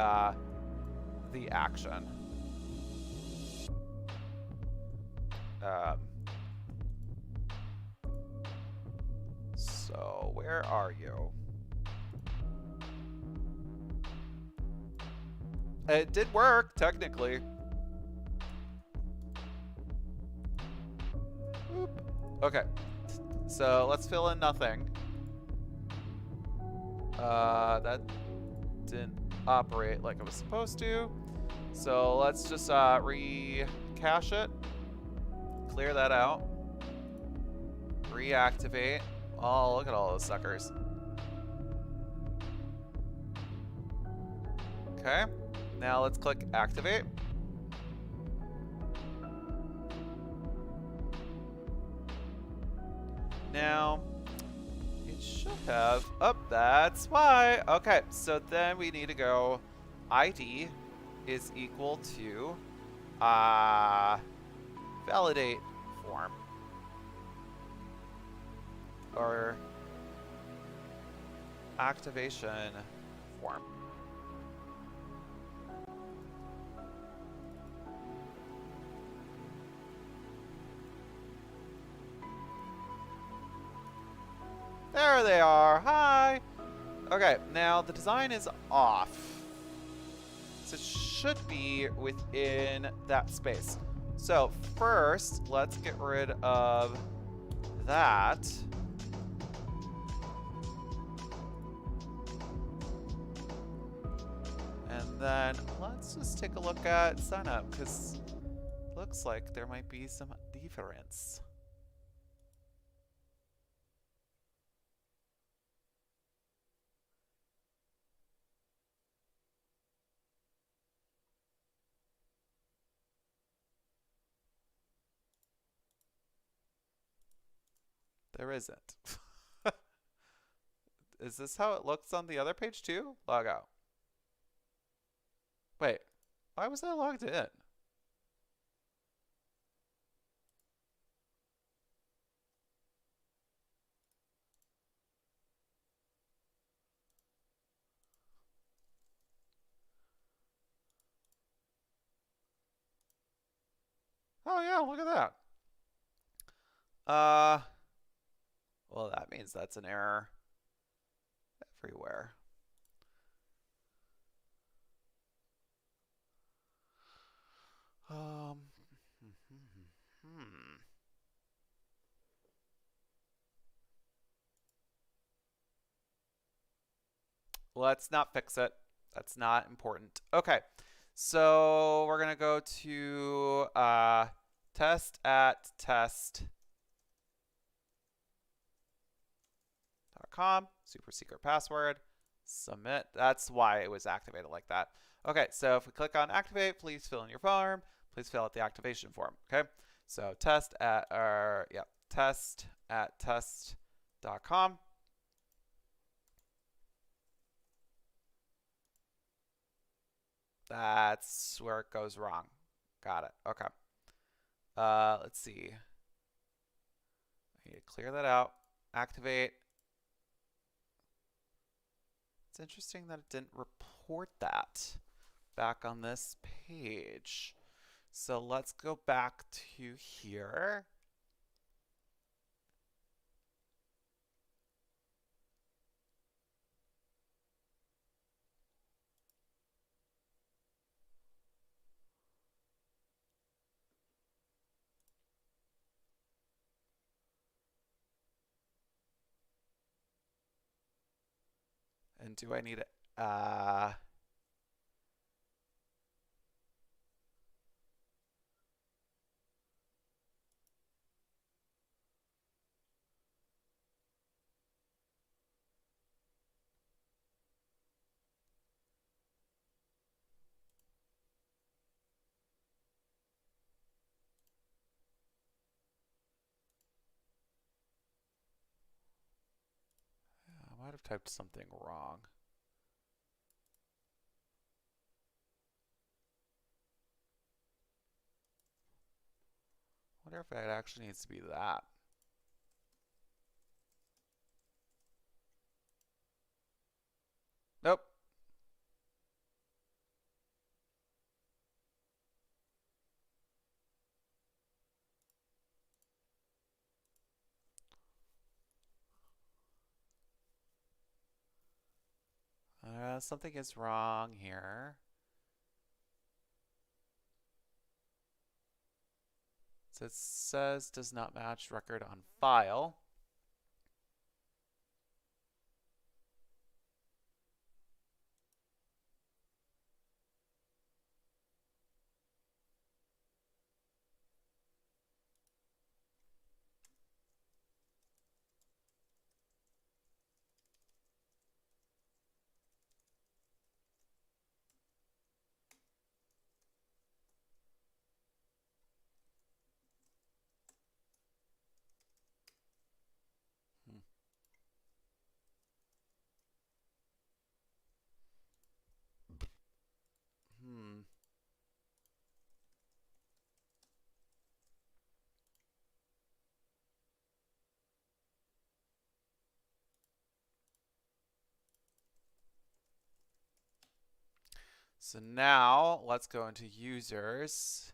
action. So where are you? It did work, technically. Oop. Okay, so let's fill in nothing. That didn't operate like it was supposed to. So let's just recache it, clear that out, reactivate. Oh, look at all those suckers. Okay, now let's click activate. Now, it should have, oh, that's why. Okay, so then we need to go ID is equal to validate form. or activation form. There they are. Hi. Okay, now the design is off. So it should be within that space. So first, let's get rid of that. And then let's just take a look at sign up, because it looks like there might be some difference. There isn't. Is this how it looks on the other page too? Log out. Wait, why was I logged in? Oh yeah, look at that. Well, that means that's an error everywhere. Um, hmm. Let's not fix it. That's not important. Okay, so we're gonna go to test at test.com, super secret password, submit. That's why it was activated like that. Okay, so if we click on activate, please fill in your form. Please fill out the activation form. Okay, so test at test.com. That's where it goes wrong. Got it. Okay. Let's see. I need to clear that out. Activate. It's interesting that it didn't report that back on this page. So let's go back to here. And do I need it? I might have typed something wrong. I wonder if it actually needs to be that. Nope. Something is wrong here. So it says does not match record on file. So now let's go into users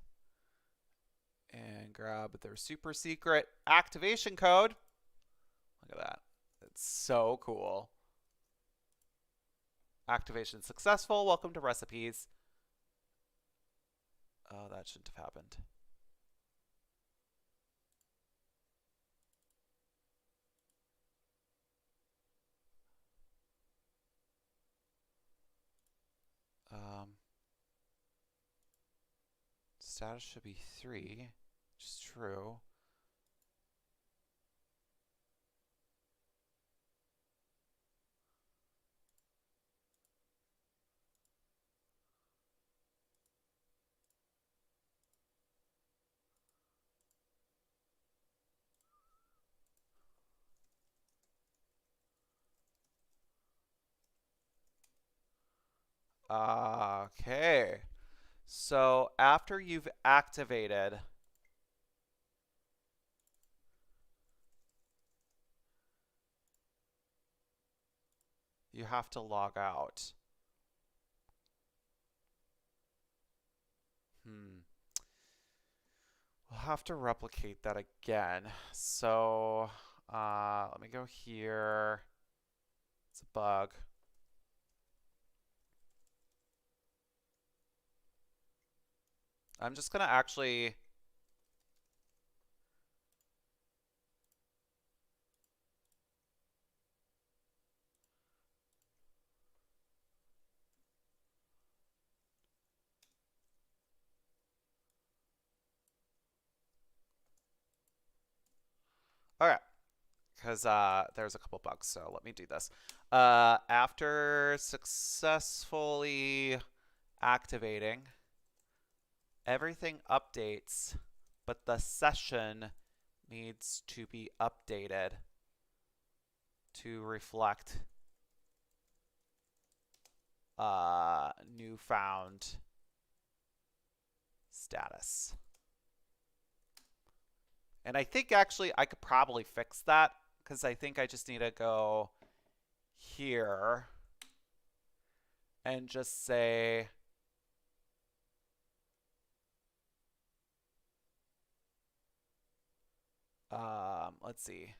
and grab their super secret activation code. Look at that. It's so cool. Activation successful. Welcome to recipes. Oh, that shouldn't have happened. Status should be 3, which is true. Okay. So after you've activated, you have to log out. We'll have to replicate that again. So let me go here. It's a bug. I'm just going to actually... Okay. Because there's a couple bugs, so let me do this. After successfully activating, everything updates, but the session needs to be updated to reflect newfound status. And I think actually I could probably fix that because I think I just need to go here and just say let's see.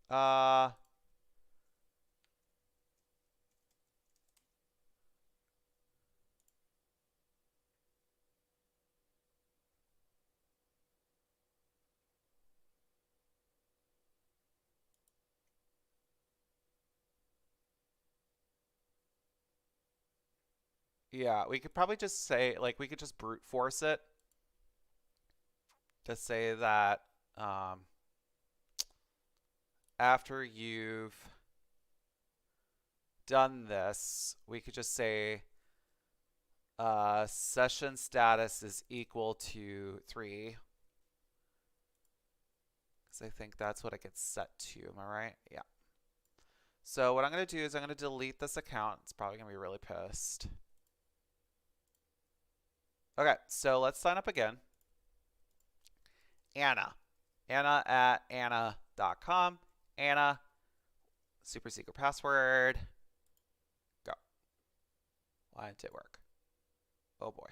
Uh, yeah, we could probably just say, like, we could just brute force it to say that after you've done this, we could just say session status is equal to 3. Because I think that's what it gets set to. Am I right? Yeah. So what I'm going to do is I'm going to delete this account. It's probably going to be really pissed. Okay, so let's sign up again. Anna. Anna at anna.com. Anna, super secret password. Go. Why didn't it work? Oh boy.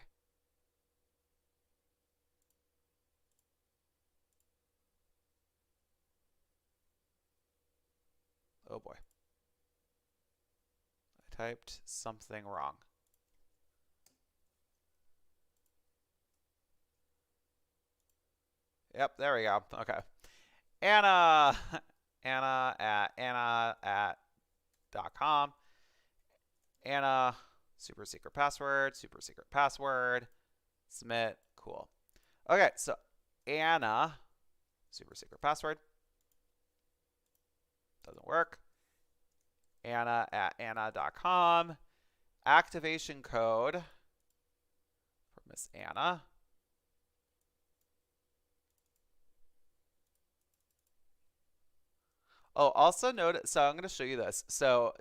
Oh boy. I typed something wrong. Yep, there we go. Okay. Anna. Anna at .com. Anna, super secret password, super secret password. Submit. Cool. Okay, so Anna, super secret password. Doesn't work. Anna at anna.com. Activation code for Miss Anna. Oh, also note, so I'm going to show you this. So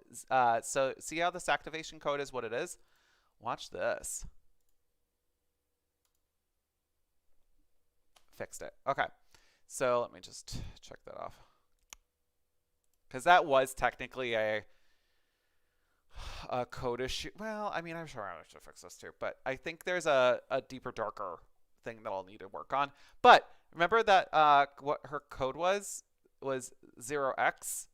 see how this activation code is what it is? Watch this. Fixed it. Okay. So let me just check that off. Because that was technically a code issue. Well, I mean, I'm sure I should fix this too, but I think there's a deeper, darker thing that I'll need to work on. But remember that what her code was 0x.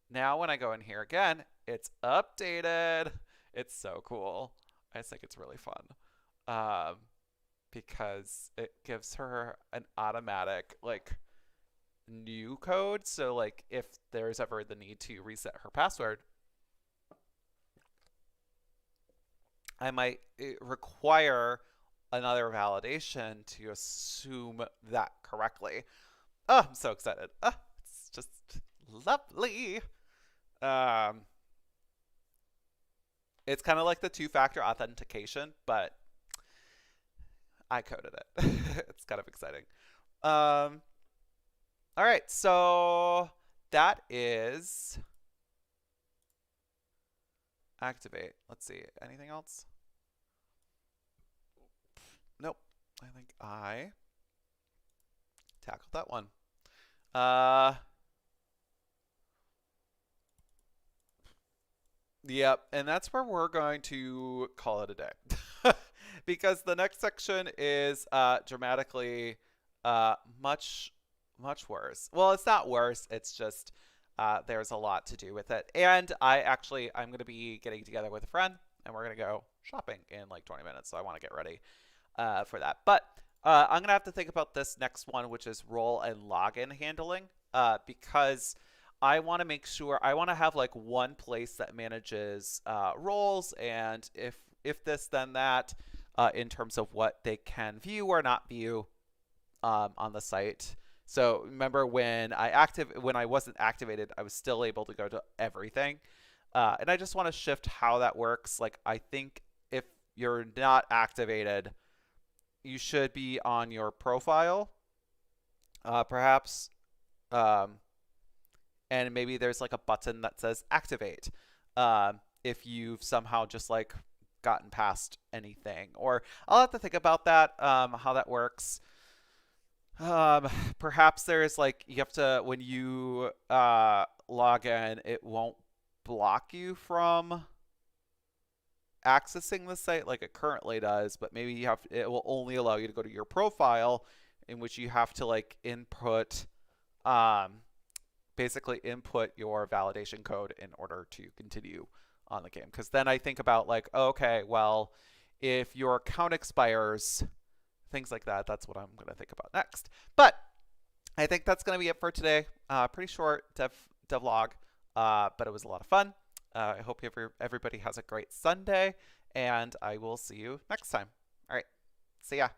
Now when I go in here again, it's updated. It's so cool. I just think it's really fun. Um, because it gives her an automatic like new code. So like if there's ever the need to reset her password, I might require another validation to assume that correctly. Oh, I'm so excited. It's just lovely. Um, it's kind of like the two-factor authentication, but I coded it. It's kind of exciting. Um, all right, so that is activate. Let's see. Anything else? Nope. I think I tackled that one. Uh, yep, and that's where we're going to call it a day. Because the next section is dramatically much, much worse. Well, it's not worse. It's just there's a lot to do with it. And I'm going to be getting together with a friend, and we're going to go shopping in like 20 minutes. So I want to get ready for that. But I'm going to have to think about this next one, which is role and login handling, because I want to make sure I want to have like one place that manages roles and if this then that in terms of what they can view or not view on the site. So remember when I wasn't activated, I was still able to go to everything, and I just want to shift how that works. Like I think if you're not activated, you should be on your profile, perhaps. Um, and maybe there's like a button that says activate if you've somehow just like gotten past anything. Or I'll have to think about that, how that works. Perhaps there's like you have to when you log in, it won't block you from accessing the site like it currently does, but maybe it will only allow you to go to your profile, in which you have to like input um, basically input your validation code in order to continue on the game. Because then I think about like, okay, well, if your account expires, things like that, that's what I'm going to think about next. But I think that's going to be it for today. Pretty short devlog, but it was a lot of fun. I hope everybody has a great Sunday, and I will see you next time. All right, see ya.